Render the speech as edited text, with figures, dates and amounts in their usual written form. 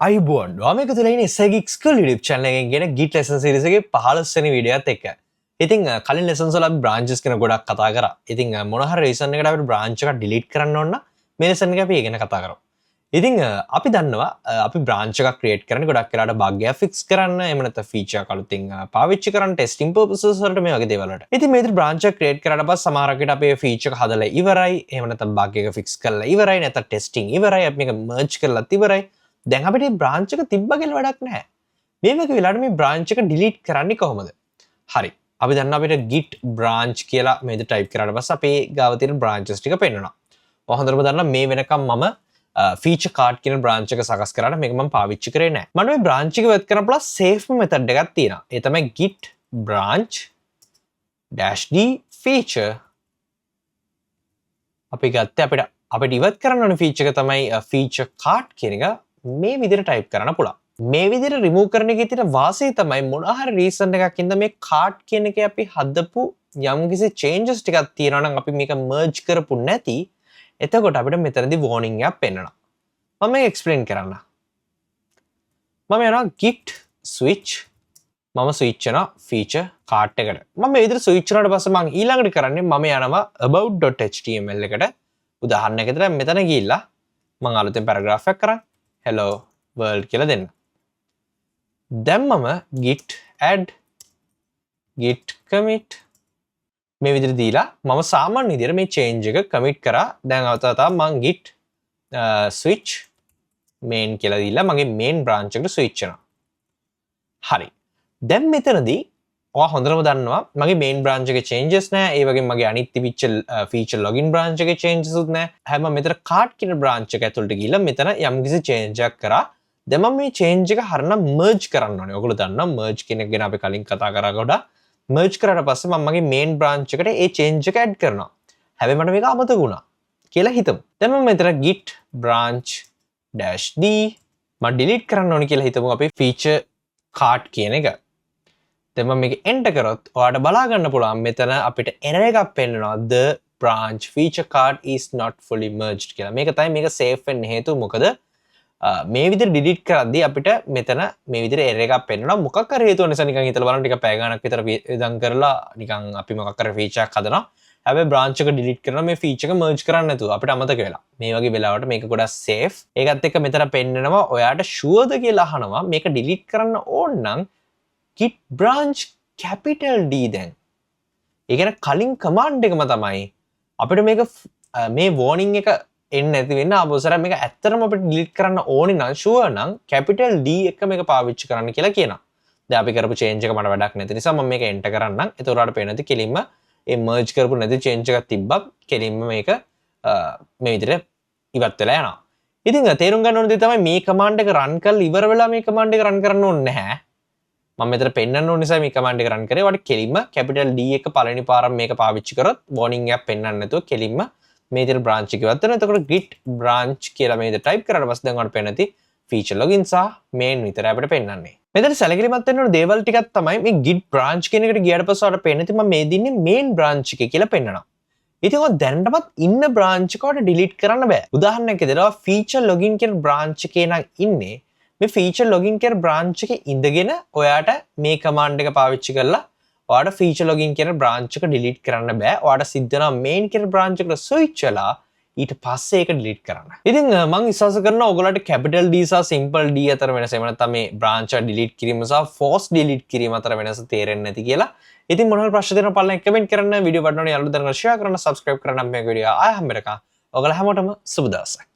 අයිබෝන් වාමක තුලයින එසගික් ස්කල් ිප් චනලගෙන් ගෙන ගිට ලෙසන් සිරිසගේ 15වන වීඩියෝත් එක්ක ඉතින් කලින් ලෙසන්සල බ්‍රාංචස් කෙන ගොඩක් කතා කර ඉතින් මොනහර රීසන් එකට අපිට බ්‍රාංච් එක ඩිලීට් කරන්න ඕන මේ ලෙසන් එක අපි ඒ ගැන කතා කරමු. ඉතින් අපි දන්නවා අපි බ්‍රාංච් එකක් ක්‍රියේට් කරන්න ගොඩක් වෙලාට බග් එක ෆික්ස් කරන්න එහෙම නැත්නම් ෆීචර් එක අලුතින් පාවිච්චි කරන්න ටෙස්ටිං පර්පසස් වලට මේ වගේ දේවල් වලට. ඉතින් මේ විදිහට බ්‍රාංච් එක ක්‍රියේට් කරාට පස්සේ සමහරකට අපේ ෆීචර් එක හදලා ඉවරයි එහෙම නැත්නම් බග් එක ෆික්ස් කරලා ඉවරයි නැත්නම් ටෙස්ටිං ඉවරයි අපි මේක මර්ජ් කරලාත් ඉවරයි. දැන් අපිට මේ බ්‍රාන්ච් එක තිබ්බ කියලා වැඩක් නැහැ. මේ වගේ වෙලාවට මේ බ්‍රාන්ච් එක ඩිලීට් කරන්නේ කොහොමද? හරි. අපි දන්නවා අපිට git branch කියලා මේ විදිහට ටයිප් කරාට පස්සේ අපේ ගාව තියෙන branches ටික පෙන්වනවා. ඔය හොඳටම දන්නවා මේ වෙනකම් මම feature card කියන branch එක සකස් කරාට මේක මම පාවිච්චි කරේ නැහැ. මම මේ branch එක වෙත් කරන plus save method එකක් තියෙනවා. ඒ තමයි git branch -d feature. අපි ගත්තේ අපිට ඉවත් කරන්න ඕන ෆීචර් එක තමයි ෆීචර් කාඩ් කියන එක මේ විදිහට ටයිප් කරන්න පුළුවන්. මේ විදිහට රිමූව් කරන එකේ තියෙන වාසිය තමයි මොන හරි රීසන් එකක් ඉඳන් මේ කාඩ් කියන එකේ අපි හදපු යම්කිසි චේන්ජස් ටිකක් තියෙනවා නම් අපි මේක මර්ජ් කරපු නැති එතකොට අපිට මෙතනදී warning එකක් පෙන්නනවා. මම මේක එක්ස්ප්ලেইন කරන්න. මම යනවා git switch මම ස්විච් වෙනවා ෆීචර් කාඩ් එකට. මම මේ විදිහට ස්විච් වුණාට පස්සේ මම ඊළඟට කරන්නේ මම යනවා about.html එකට උදාහරණයක් විදිහට මෙතන ගිහිල්ලා මම අලුතෙන් පැරග්‍රාෆ් එකක් කරන් hello world කියලා දෙන්න. දැන් මම git add git commit මේ විදිහට දීලා මම සාමාන්‍ය විදිහට මේ change එක commit කරා. දැන් අවතාව මම git switch main කියලා දීලා මගේ main branch එකට switch වෙනවා. හරි. දැන් මෙතනදී ඔයා හොඳටම දන්නවා මගේ main branch එකේ changes නැහැ. ඒ වගේම මගේ අනිත් තිබිච්ච feature login branch එකේ changes උත් නැහැ. හැම මෙතන card කියන branch එක ඇතුළට ගිහිල්ලා මෙතන යම්කිසි change එකක් කරා. දැන් මම මේ change එක හරිනම් merge කරන්න ඕනේ. ඔයගොල්ලෝ දන්නවා merge කියන එක ගැන අපි කලින් කතා කරා ගොඩක්. merge කරාට පස්සේ මම මගේ main branch එකට ඒ change එක add කරනවා. හැබැයි මට මේක අමතක වුණා කියලා හිතමු. දැන් මම මෙතන git branch -d මම delete කරන්න ඕනේ කියලා හිතමු අපි feature card කියන එක. දැන් මම මේක enter කරොත් ඔයාලට බලා ගන්න පුළුවන් මෙතන අපිට error එකක් පෙන්නනවා the branch feature card is not fully merged කියලා. මේක තමයි මේක save වෙන්න හේතුව. මොකද මේ විදිහට delete කරද්දී අපිට මෙතන මේ විදිහට error එකක් පෙන්නනවා. මොකක් හරි හේතුව නිසා නිකන් හිතලා බලන්න ටික පැය ගාණක් විතර ඉඳන් කරලා නිකන් අපි මොකක් හරි feature එකක් හදනවා. හැබැයි branch එක delete කරනවා මේ feature එක merge කරන්න නැතුව අපිට අමතක වෙලා. මේ වගේ වෙලාවට මේක ගොඩක් safe. ඒකත් එක්ක මෙතන පෙන්නනවා ඔයාට sure ද කියලා අහනවා මේක delete කරන්න ඕන නම් git branch capital D දැන්. ඒ කියන්නේ කලින් command එකම තමයි අපිට මේක මේ warning එක එන්නේ නැති වෙන්න ආපස්සට මේක ඇත්තටම අපිට delete කරන්න ඕනේ නම් sure නම් capital D එක මේක පාවිච්චි කරන්න කියලා කියනවා. දැන් අපි කරපු change එක මට වැඩක් නැති නිසා මම මේක enter කරන්නම්. ඒතකොට ඔයාලට පේන නැති කෙලින්ම මේ merge කරපු නැති change එකක් තිබ්බත් කෙලින්ම මේක මේ විදිහට ඉවත් වෙලා යනවා. ඉතින් තේරුම් ගන්න ඕන දේ තමයි මේ command එක run කරලා ඉවර වෙලා මේ command එක run කරන්න ඕනේ නැහැ. මම මෙතන පෙන්වන්න ඕන නිසා මේ command එක run කරේ. ඔයාලට කෙලින්ම capital D එක පළවෙනි පාරම මේක පාවිච්චි කරොත් warning එකක් පෙන්වන්න නැතුව කෙලින්ම මේ විදිහට branch එක ඉවත් වෙනවා. එතකොට git branch කියලා මේ විදිහට type කරාට පස්සේ දැන් ඔයාලට පේන නැති feature login සහ main විතරයි අපිට පෙන්වන්නේ. මෙතන සැලකිලිමත් වෙන්න ඕන දේවල් ටිකක් තමයි මේ git branch කියන එකට ගියාට පස්සේ ඔයාලට පේන නැති මම මේ දින්නේ main branch එකේ කියලා පෙන්වනවා. ඉතින් ඔය දැනටමත් ඉන්න branch එක ඔයාලට delete කරන්න බෑ. උදාහරණයක් විදිහට feature login කියන branch එකේ නම් ඉන්නේ මේ feature login කියන branch එකේ ඉඳගෙන ඔයාට මේ command එක පාවිච්චි කරලා ඔයාට feature login කියන branch එක delete කරන්න බෑ. ඔයාට සිද්ධ වෙනවා main කියන branch එකට switch වෙලා ඊට පස්සේ ඒක delete කරන්න. ඉතින් මම විශ්වාස කරනවා ඔයගොල්ලන්ට capital D සහ simple D අතර වෙනස එහෙම නැත්නම් මේ branch එක delete කිරීම සහ force delete කිරීම අතර වෙනස තේරෙන්නේ නැති කියලා. ඉතින් මොනවා හරි ප්‍රශ්න තියෙනවා පල්ලෙන් කමෙන්ට් කරන්න. වීඩියෝ වටනෝනේ යාළුවෝ දැනගන්න share කරන්න subscribe කරන්න මේ වීඩියෝ ආයෙ හැම වෙලකම ඔයගොල්ලෝ හැමෝටම සුබ දවසක්.